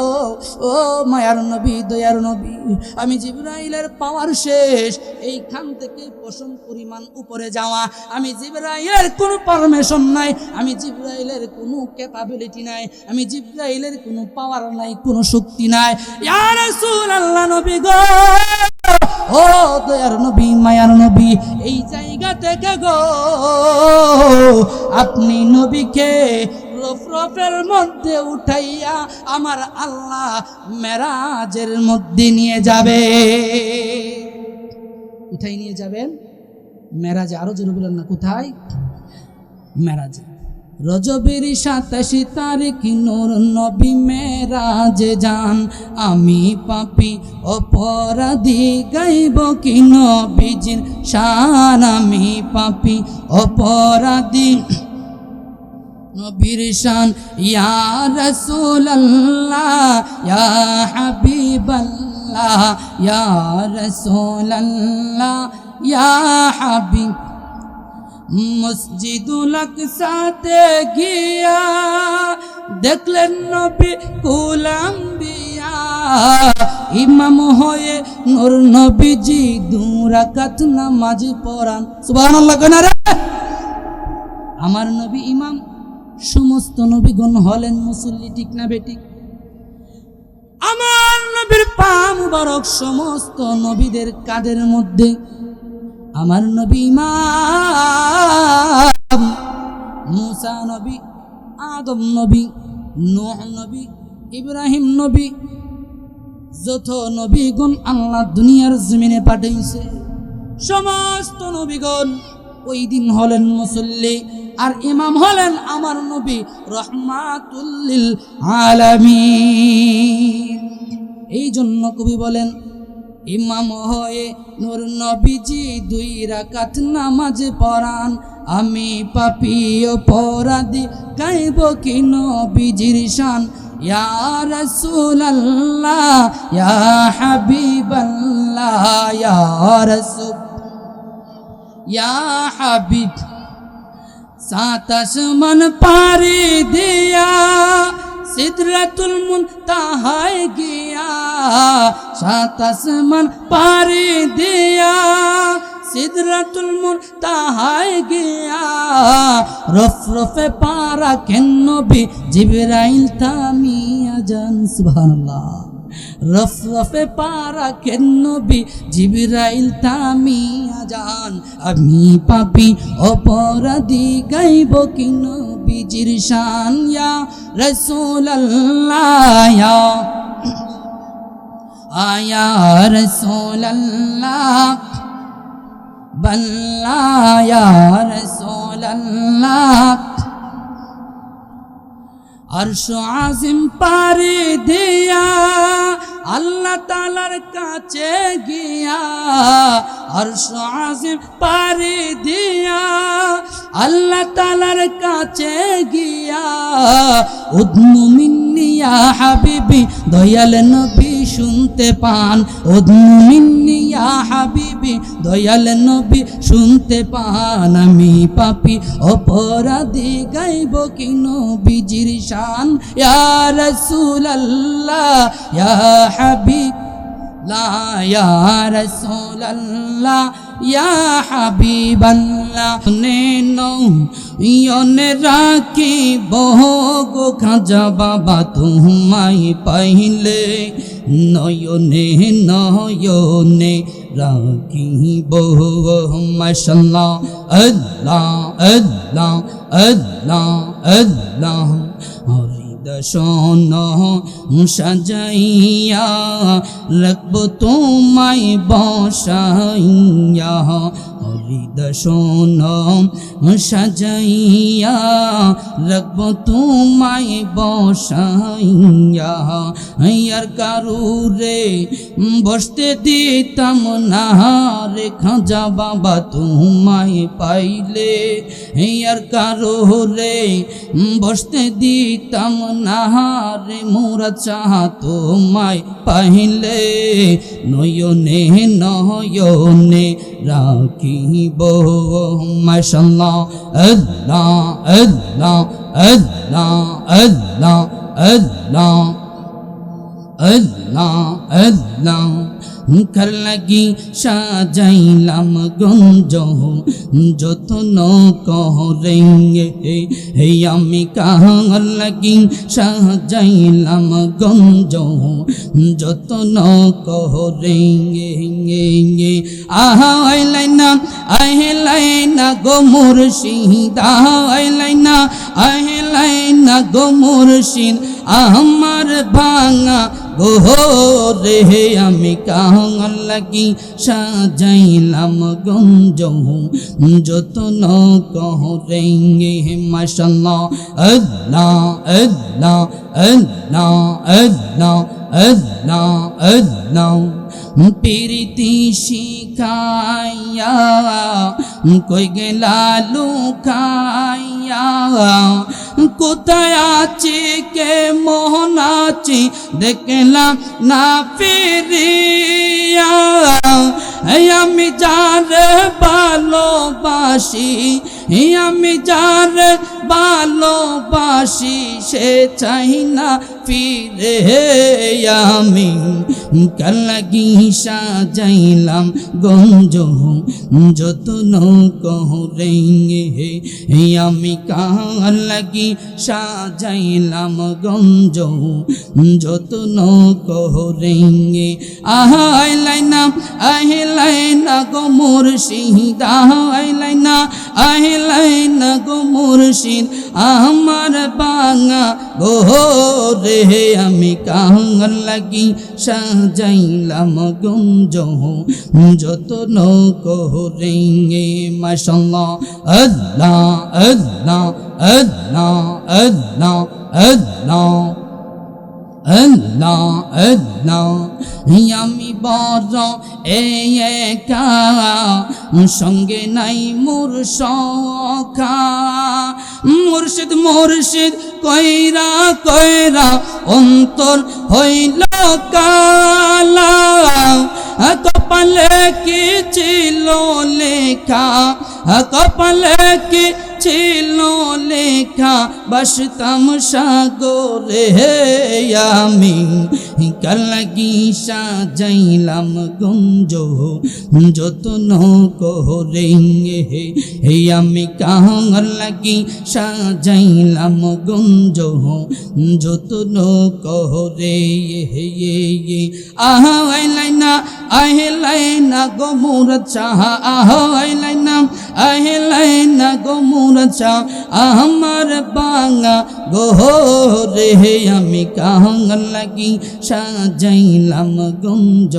ও মায়ার নবী, দয়ার নবী, আমি জিবরাইলের পাওয়ার শেষ। এইখান থেকে পশম পরিমাণ উপরে যাওয়া, আমি জিবরাইলের কোনো পারমিশন নাই, আমি জিবরাইলের কোনো ক্যাপাবিলিটি নাই, আমি জিবরাইলের কোনো পাওয়ার নাই, কোনো শক্তি নাই। ইয়া রাসূলুল্লাহ, নবী গো, ও দয়ার নবী, মায়ার নবী, এই জায়গা থেকে গো আপনি নবীকে রফরফের মধ্যে উঠাইয়া আমার আল্লাহ মেরাজের মধ্যে নিয়ে যাবে। কোথায় নিয়ে যাবেন? মেরাজে। আরো জোরে বলেন না, কোথায়? মেরাজে। রজবের 27 তারিখ নূর নবী মেরাজে যান। আমি পাপী অপরাধী গাইব কি নবীজির শান, আমি পাপী অপরাধী নবীর শান। ইয়া রাসূলুল্লাহ, ইয়া হাবিবাল্লাহ, ইয়া রাসূলুল্লাহ, ইয়া হাবিব। মসজিদুল আকসাতে গিয়া দেখলেন নবী কুল আম্বিয়া, ইমাম হয়ে নূর নবীজি 2 রাকাত নামাজ পড়ান। সুবহানাল্লাহ কনা রে। আমার নবী ইমাম, সমস্ত নবীগণ হলেন মুসল্লি, ঠিক না বেঠিক? আমার নবীর পা মুবারক সমস্ত নবীদের কাঁধের মধ্যে। আমার নবী ইমাম, মুসা নবী, আদম নবী, নূহ নবী, ইব্রাহিম নবী, যত নবীগণ আল্লাহ দুনিয়ার জমিনে পাঠাইছে সমস্ত নবীগণ ওই দিন হলেন মুসল্লি। আর ইমাম হলেন আমার নবী রহমাতুল লিল আলামিন। এই জন্য কবি বলেন ইমাম হয়ে নূর নবীজি 2 রাকাত নামাজ পড়ান, আমি পাপী অপরাধী গাইব কি নবীজির শান। ইয়া রাসূলুল্লাহ ইয়া হাবিবাল্লাহ ইয়া রাসূল ইয়া হাবিব, 7 আসমান পাড়ি দিয়া সিদরাতুল মুনতাহায় গিয়া, 7 আসমান পাড়ি দিয়া সিদরাতুল মুনতাহায় গিয়া, রফরফে পারা কেন নবী জিবরাইল থামিয়া যান। সুবহানাল্লাহ। রফরফে পারা কেন নবী জিবরাইল থামিয়া যান, আমি পাপী অপরাধী গাইব কি নবীজির শান। ইয়া রাসূলুল্লাহ ইয়া রাসূলুল্লাহ বল্লা ইয়া রাসূলুল্লাহ, আরশ আজিম পাড়ি দিয়া আল্লাহ তাআলার কাছে গিয়া, আরশ আজিম পাড়ি দিয়া আল্লাহ তাআলার কাছে গিয়া, উদনু মিন্নি ইয়া হাবিবি দয়াল নবী শুনতে পান, উদনু মিন্নি ইয়া হাবিবি দয়াল নবী শুনতে পান, আমি পাপী অপরাধী গাইব কি নবীজির শান। ইয়া রাসূলুল্লাহ ইয়া হাবিব লা ইয়া রাসূলুল্লাহ ইয়া হাবিবাল্লাহ, ইয়নে রাখি বহু খাজা বাবা তোমায় পাইলে, নয়নে নয়নে রাখি বহু। মাশাআল্লাহ আল্লাহ আল্লাহ আল্লাহ আল্লাহ, দশন সাজাইয়া রাখব তোমায় বসাইয়া, হরিদশন সাজাইয়া রাখব তোমায় বসাইয়া, আর কারুরে বসতে দিতাম না রে খাজা বাবা তোমায় পাইলে, আর কারুরে বসতে দিতাম না রে মুরাদ শাহ তোমায় পাইলে, নয়নে নয়নে রাখিব। মাশাআল্লাহ আল্লাহ আল্লাহ আল্লাহ আল্লাহ আল্লাহ আল্লাহ আল্লাহ, মুখার লাগি সাজাইলাম গঞ্জ যতন করেঙ্গে, হে আমি কাহার লাগি সাজাইলাম গঞ্জ যতন করেঙ্গে, আহাইলাইনা আহিলাইনা গো মুর্শিদ, আহাইলাইনা আহিলাইনা গো মুর্শিদ, আমার ভাঙা গোরে আমি কাহার লাগি সাজাইলাম গঞ্জ যতন করেঙ্গে। মাশাআল্লাহ আল্লাহ আল্লাহ আল্লাহ আল্লাহ আল্লাহ আল্লাহ, প্রীতি শিখাইয়া কই গেলা লুকাইয়া, কোথায় আছি কে মোহন আছি দেখলাম না ফিরিয়া, আমি যার ভালোবাসি আমি যার ভালোবাসি সে চাই না ফিরে, আমি কার লাগি সাজাইলাম গঞ্জ যতন করেঙ্গে, আমি কার লাগি সাজাইলাম গঞ্জ যতন করেঙ্গে, আহাইলাইনা আহিলাইনা গো মুর্শিদ, আহাইলাইনা আহিলাই না গো মুর্শিদ আমার বাঙা ঘরে আমি কাহার লাগি সাজাইলাম গুঞ্জ যতন করে মাশাআল্লাহ আল্লাহ আল্লাহ আল্লাহ আল্লাহ আল্লাহ আল্লাহ আল্লাহ আমি বড় একা সঙ্গে নাই মোর সখা মুর্শিদ মুর্শিদ কইরা কইরা অন্তর হইল কালা কপালে কি ছিল লেখা কপালে কি ছিল লেখা বাসতাম সাগরে আমি কার লাগি সাজাইলাম গুঞ্জ যতন করে হে আমি কাহার লাগি সাজাইলাম গুঞ্জ যতন করে আহিলাইনা গো মুরাদ শাহ আহিলাইনা গো মুরাদ শাহ আমার বাঙা ঘরে আমি কাহার লাগি সাজাইলাম গুঞ্জ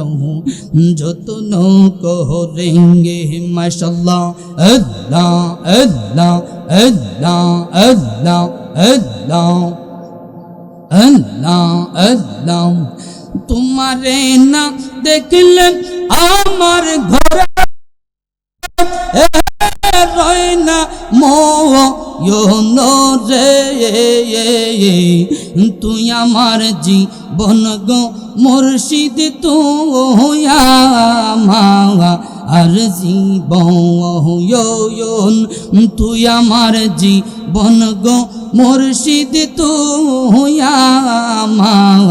যতন করে মাশাআল্লাহ আল্লাহ আল্লাহ আল্লাহ আল্লাহ আল্লাহ আল্লাহ আল্লাহ তোমারে না দেখলে আমার ঘরে রয়না মন রে তুই আমার জীবন গো মুর্শিদ তুই আমার আর জীবন তুই আমার জীবন গো মুর্শিদ তুই আমার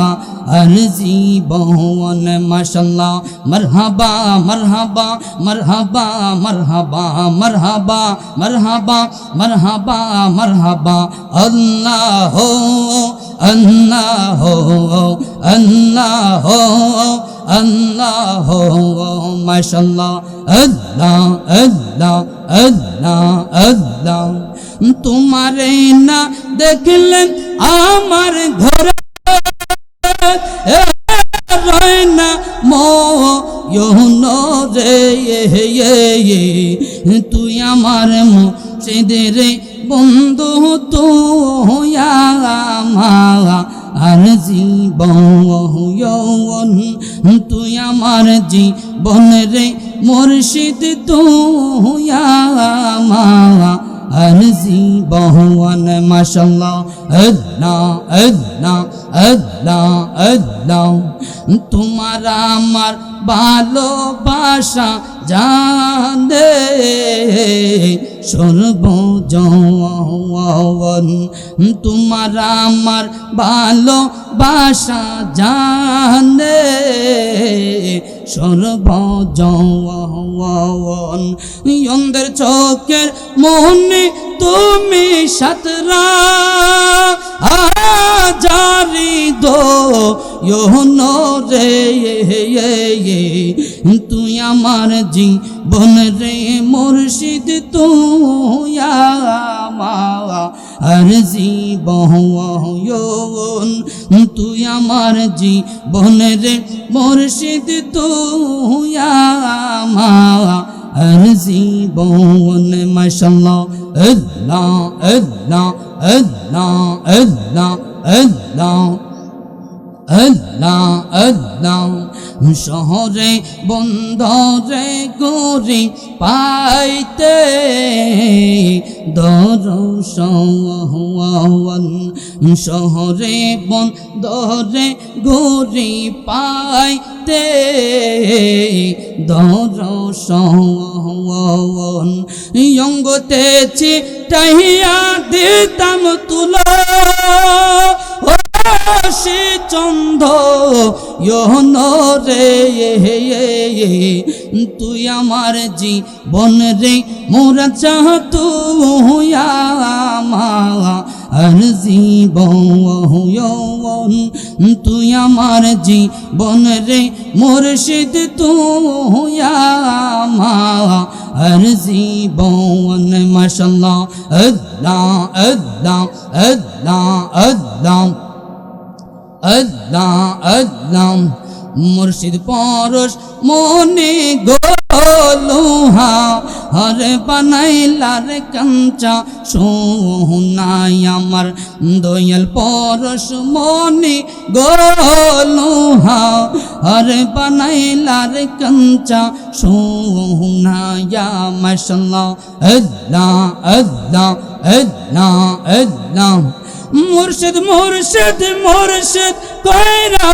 আর জীবন মাশাআল্লাহ মারহাবা মারহাবা মারহাবা মারহাবা মারহাবা মারহাবা মারহাবা মারহাবা আল্লাহ আল্লাহ আল্লাহ আল্লাহ মাশাআল্লাহ আল্লাহ আল্লাহ আল্লাহ আল্লাহ তোমারে না দেখলেন আমার ঘরে রয়না মন রে তুই আমার মুর্শিদের বন্ধু তুই আমার আর জীবন তুই আমার জীবন রে মুর্শিদ তুই আমার আর জীবন মাশাআল্লাহ আল্লাহ আল্লাহ আল্লাহ আল্লাহ তোমার আমার ভালোবাসা জানে সর্বজন তোমার আমার ভালোবাসা জানে সর্বজন অন্ধের চোখের মোহনে তুমি সাতরা জারি দো রে তুই আমার জীবন রে মুর্শিদ তুই আমার আর জীবন তুই আমার জীবন রে মুর্শিদ তুই আমার আর জীবন মাশাআল্লাহ আল্লাহ আল্লাহ আল্লাহ আল্লাহ আল্লাহ আল্লাহ আল্লাহ শহরে বন্দরে গরি পাইতে দর্শন শহরে বন্দরে গরি পাইতে দর্শন অঙ্গতেছি টাহিয়া দিতাম তুলা সে চন্দ রে তুই আমার জীবন রে মোরা চাহ তুই আমার আর জীবন তুই আমার জীবন রে মুর্শিদ তুই আমার আর জীবন মাশাআল্লাহ আল্লাহ আল্লাহ আল্লাহ আল্লাহ আল্লাহ আল্লাহ মুর্শিদ পরশ মনে গোলুহা হরে বানাইলার কাঞ্চা সোনাই আমার দয়াল পরশ মনে গোলুহা হরে বানাইলার কাঞ্চা সোনায়া মাশাআল্লাহ আল্লাহ আল্লাহ আল্লাহ আল্লাহ মুর্শিদ মুর্শিদ মুর্শিদ কইরা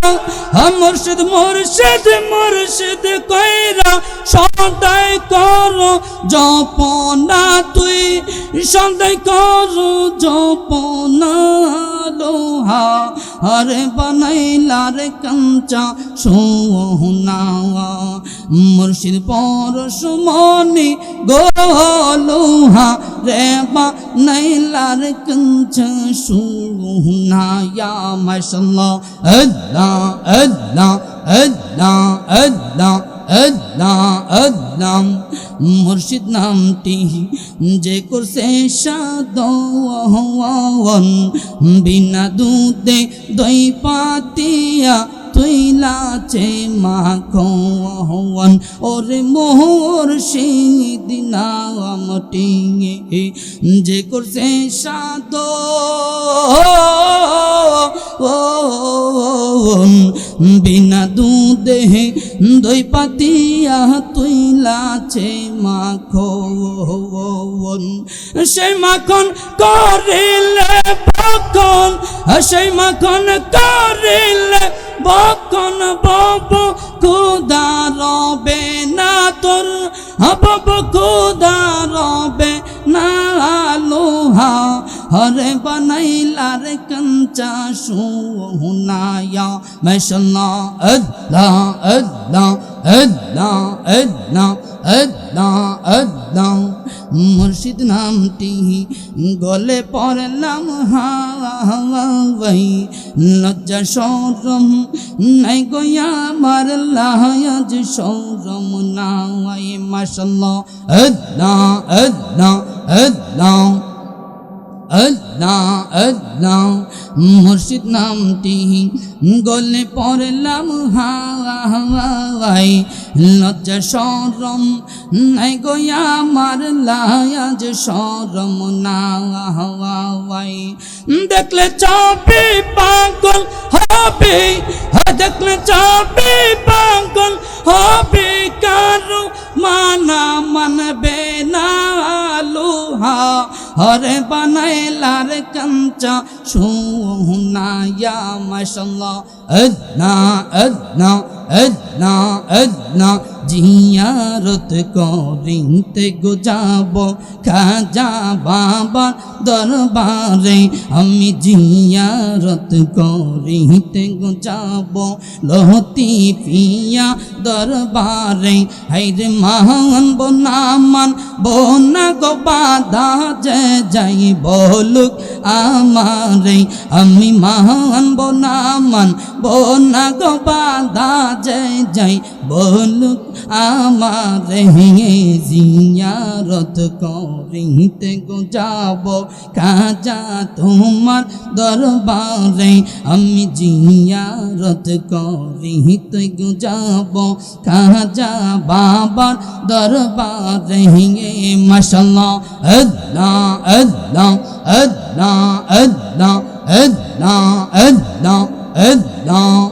মুর্শিদ মুর্শিদ মুর্শিদ কইরা সদাই করো জপনা তুই সদাই করো জপনা লোহা হরে বানাইলার কাঞ্চা সোনা মুর্শিদ পরশ মনে গোলুহা রে বানাইলার কাঞ্চা সোনা ইয়া মাশাআল্লাহ আল্লাহ আল্লাহ আল্লাহ আল্লাহ আল্লাহ আল্লাহ মুর্শিদ নামটি যে করছে সাদওয়ান বিনা দুধে দই পাতিয়া তুইলাছে মাখন ওরে মুর্শিদ নামটি যে করছে সাদওয়ান বিনা দুধে দই পাতিয়া তুইলাছে মাখন সেই মাখন করিলে বকন সেই মাখন করিলে বকন বব খুদা রবে না তোর বব খুদা রবে না লোহা হরে বানাইলার কাঞ্চা সোনায়া মাশাআল্লাহ আল্লাহ আল্লাহ আল্লাহ আল্লাহ আল্লাহ আল্লাহ মুর্শিদ নামটি গলে পড়লাম হাওয়াই লজ্জা শরম নাই গোয়া আমার লাজ শরম নাই মাশাআল্লাহ আল্লাহ আল্লাহ আল্লাহ আল্লাহ আল্লাহ মুর্শিদ নামটি গলে পড়লাম হাওয়াই লজ্জা শরম নাই গোয়া আমার লাজ শরম নাই দেখলে চাপে পাগল হবে দেখলে চাপে পাগল হবে কারো মানা মানবে না লোহা হরে বানাইলার কাঞ্চা সোনায়া মাশাআল্লাহ আল্লাহ আল্লাহ আল্লাহ আল্লাহ জিয়ারত করিতে গো যাব খাজা বাবার দরবারে আমি জিয়ারত করিতে গো যাব লহতি পিয়া দরবারে হাইরে মান বনামান বনা গো বাধা যে যাই বলুক আমারে আমি মান বনামান বনা গো বাধা যে যাই বলুক আমারে জিয়ারত করিতে গো যাব খাজা তোমার দরবারে আমি জিয়ারত করিতে গো যাব খাজা বাবার দরবারে মাশাআল্লাহ আল্লাহ আল্লাহ আল্লাহ আল্লাহ আল্লাহ আল্লাহ আল্লাহ